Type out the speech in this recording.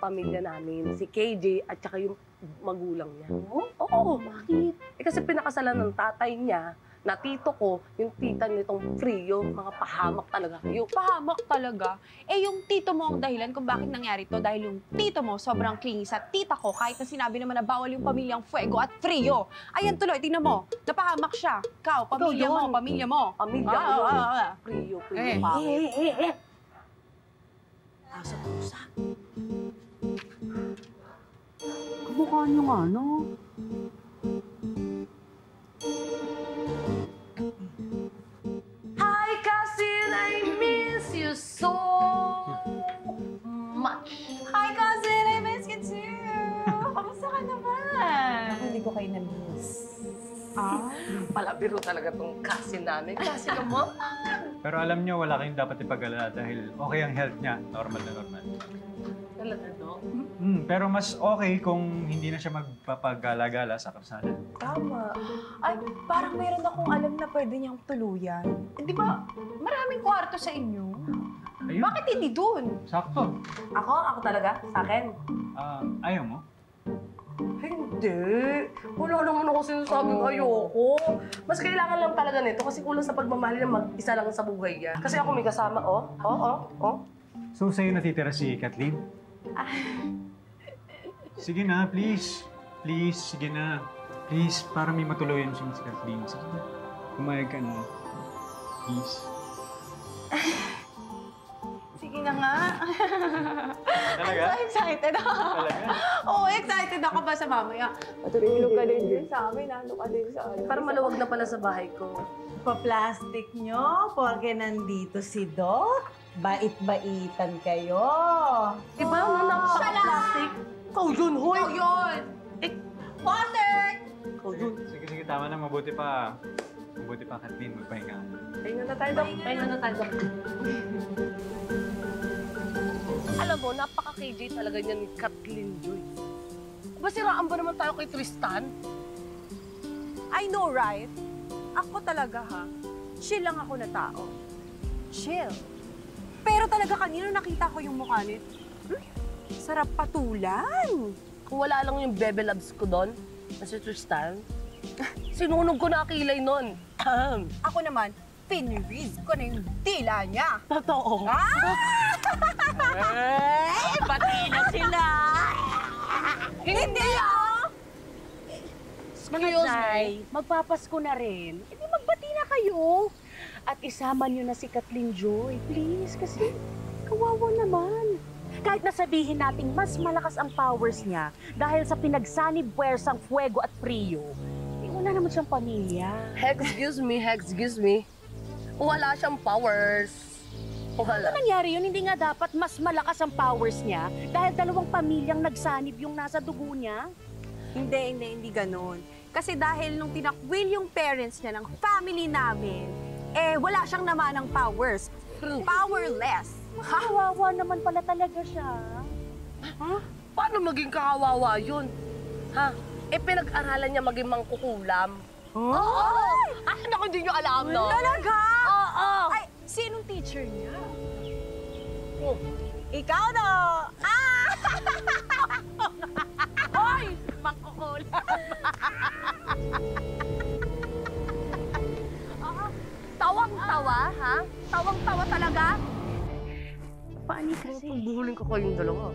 pamilya namin, si KJ at saka yung magulang niya. Oh? Oo, bakit? Kasi pinakasalan ng tatay niya na tito ko, yung tita nitong Frio, mga pahamak talaga kayo. Pahamak talaga. Eh, yung tito mo ang dahilan kung bakit nangyari to dahil yung tito mo sobrang clingy sa tita ko kahit na sinabi naman na bawal yung pamilyang Fuego at Frio. Ayan tuloy, tingnan mo. Napahamak siya. Ikaw, pamilya mo, yun. pamilya mo. Pamilya ko yun. Frio, pangit. Asa pusa. Kamukha niyo nga, no? Hi, cousin! I miss you so much. Hi, cousin! I miss you too! Kamusta ka naman? Hindi ko kayo na-miss. Ah? Palabiro talaga tong cousin namin. Cousin mo? Pero alam niyo, wala kayong dapat ipag-alala dahil okay ang health niya. Normal na normal. Talaga, no? Pero mas okay kung hindi na siya magpapagala-gala sa kalsada. Tama. Ay, parang meron akong alam na pwede niyang tuluyan. Di ba, maraming kwarto sa inyo? Ayun. Bakit hindi dun? Sakto. Ako talaga? Sa akin? Ayaw mo? Hindi. Wala naman ako sinasabing ayoko. Mas kailangan lang talaga nito kasi kulang sa pagmamahal na mag-isa lang sa buhay niya. Kasi ako may kasama, oh. So, sa'yo natitira si Kathleen? Sige na, please. Please, sige na. Please, para may matuluyan siya si Kathleen. Sige na. Pumayag ka na. Please. Sige na nga. Talaga? I'm so excited ako. Talaga? Oo, excited ako ba sa mamaya. Matulog ka din dyan sa amin, nalo ka din sa amin. Para maluwag na pala sa bahay ko. Pa-plastic nyo, porque nandito si Doc. Bait-baitan kayo. Diba, no, napaka-plastic? Ikaw yun, hoy! Ikaw yun! Water! Ikaw yun. Sige, tama na. Mabuti pa, Kathleen. Magpahinga. Pahinga na tayo, Dok. Pahinga na tayo, Dok. Alam mo, napaka-KJ talaga niya ni Kathleen Joy. Basiraan ba naman tayo kay Tristan? I know, right? Ako talaga, ha? Chill lang ako na tao. Chill. Pero talaga kanina nakita ko yung mukha niya. Sarap patulan. Kung wala lang yung bebe loves ko doon, na si Tristan, sinunog ko na kilay nun. Ako naman, piniriz ko na yung dila niya. Totoo. Pati na sila! Hindi ah! Mga Nay, magpapasko na rin. E di magbati na kayo. At isama niyo na si Kathleen Joy, please. Kasi kawawa naman. Kahit nasabihin nating mas malakas ang powers niya dahil sa pinagsanib puwersang Fuego at Frio, eh, wala naman siyang pamilya. Excuse me. Wala siyang powers. Wala. Ano nangyari yun? Hindi nga dapat mas malakas ang powers niya dahil dalawang pamilyang nagsanib yung nasa dugo niya? Hindi ganun. Kasi dahil nung tinakwil yung parents niya ng family namin, eh wala siyang naman ng powers. Powerless. Kawawa naman pala talaga siya. Huh? Paano maging kawawa yun? Ha? Eh, pinag-aralan niya maging mangkukulam. Oo! Ay, naku, hindi niyo alam, no? Talaga? Oo! Ay, sinong teacher niya? Oh. Ikaw no! Ah! Hoy! Mangkukulam. Tawang-tawa, ha? Tawang-tawa talaga? Paano kasi? Pagbuhulin ko kayong dalawa.